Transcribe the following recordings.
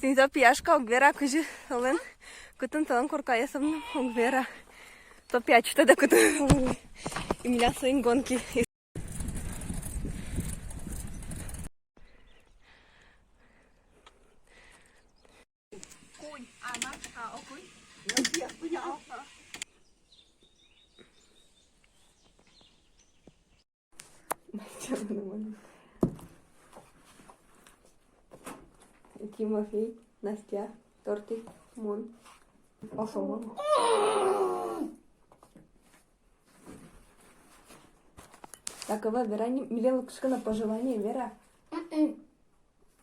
Tin to pieška ogvera, kuži, olen, kutin talan korka jesam ogvera. To piačiu tada, kutin imlia să ingonki. Cui, ama, a ocui? Timofei, Nastia, Tortic, Moon, Osomon. Такова, Вера, Милена на пожелание, Вера?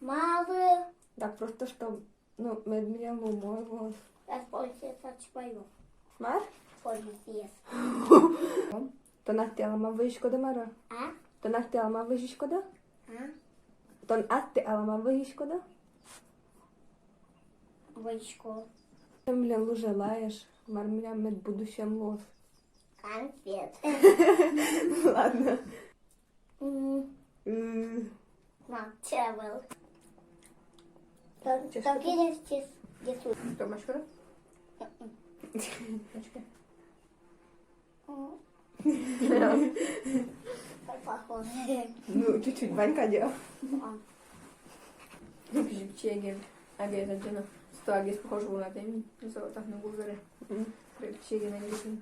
Мало. Так, просто что, ну, Милена мой голос. Das полицейское спою. Мар? Полицейское. То Настя, ама вишко да Мара? А? То Настя, ама вишко да? А? То Настя, ама вишко да? Вышку. Милен желаешь, Мар, меня мед будущем лос. Конфет. Ладно. Мам, чевел. Так или здесь? Что, Машкара? Похоже. Ну, чуть-чуть Ванька делал. Пчеги, агез, отдельно. Сто агез похож был на теми, так на гувере. Пчеги на гувере.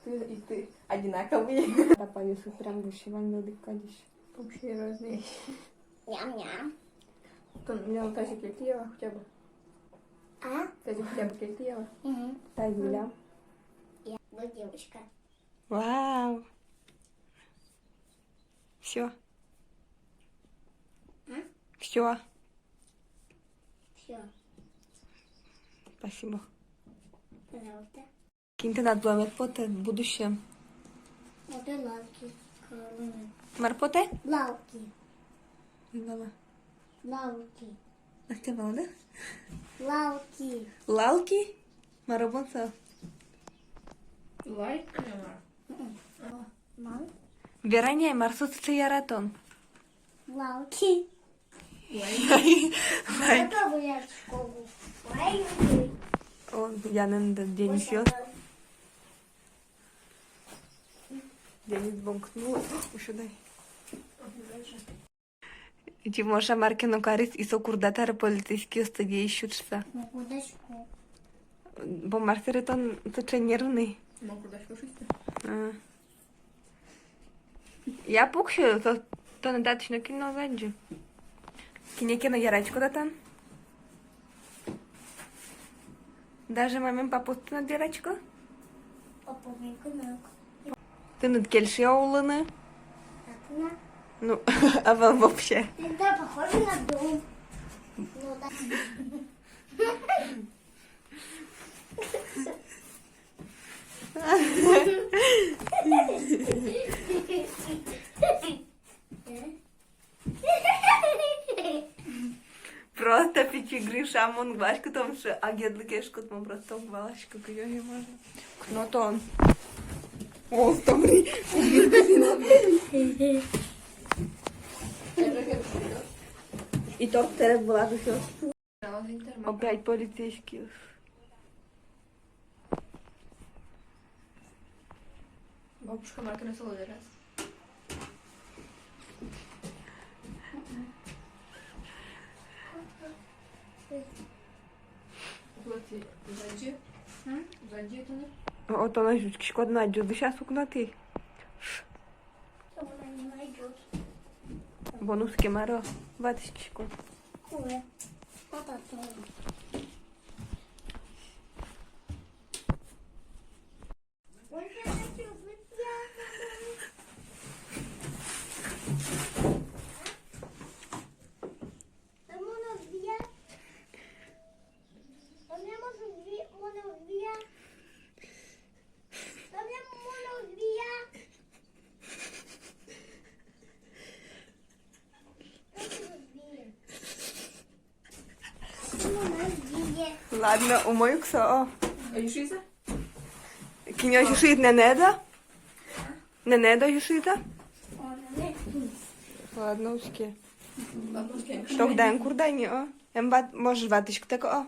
Ты и ты одинаковые. Да, повесил прям вышивание дыкадищ. Вообще разные. Ням-ням. То у меня тазик летела хотя бы. А? Тазик хотя бы летела. Угу. Тазиля. Я девочка. Вау. Все. А? Все. Все. Спасибо. Пожалуйста. Кинь ты надо было в будущем. Вот и лавки. Марпоте? Лавки. Мама. Лавки. Настя, да? Лавки. Лалки? Маробонца. Лайк, Мам. Вераня, Марсуц яратон. Лавки. Лайк. Это вы в школу. Лавки. О, я на день еще. Денис бонкнул. Еще дай. Тимоша Маркину Карис и Сокурдатар полицейские стадии ищутся. Ну, кудочку. Бо Марсеретон тут нервный. Ну, куда слушайте? Я пукшу, то недостаточно кино венджи. Кино ярачку да там. Даже мамин папусту на дирачку. Попоминку ног. Ты над кельши ауланы. Так, на. Ну, а вам вообще. Да, похоже на дом. Ну, да. Просто печи гриша мон глашку там что агедлы кешку там просто глашку кое не можно. Кнотон. О, добрый. И топ терек была все. Опять полицейские. Бабушка Марка на солоде раз. Зайди. Зайди это не. Вот она жучки одна идет. Да сейчас окна ты. Она не найдет. Бонуски маро. Ваточку. Ой, вот это. Ой, я хочу быть пьяным. Там можно две. Там я могу две. Можно две. Там я могу две. Ладно, умою ксо. А юшиса? Киньо юшит не недо? Не недо юшита? Ладно, ушки. Бабушка. Тогда курдани, о. Możesz watić tego, o.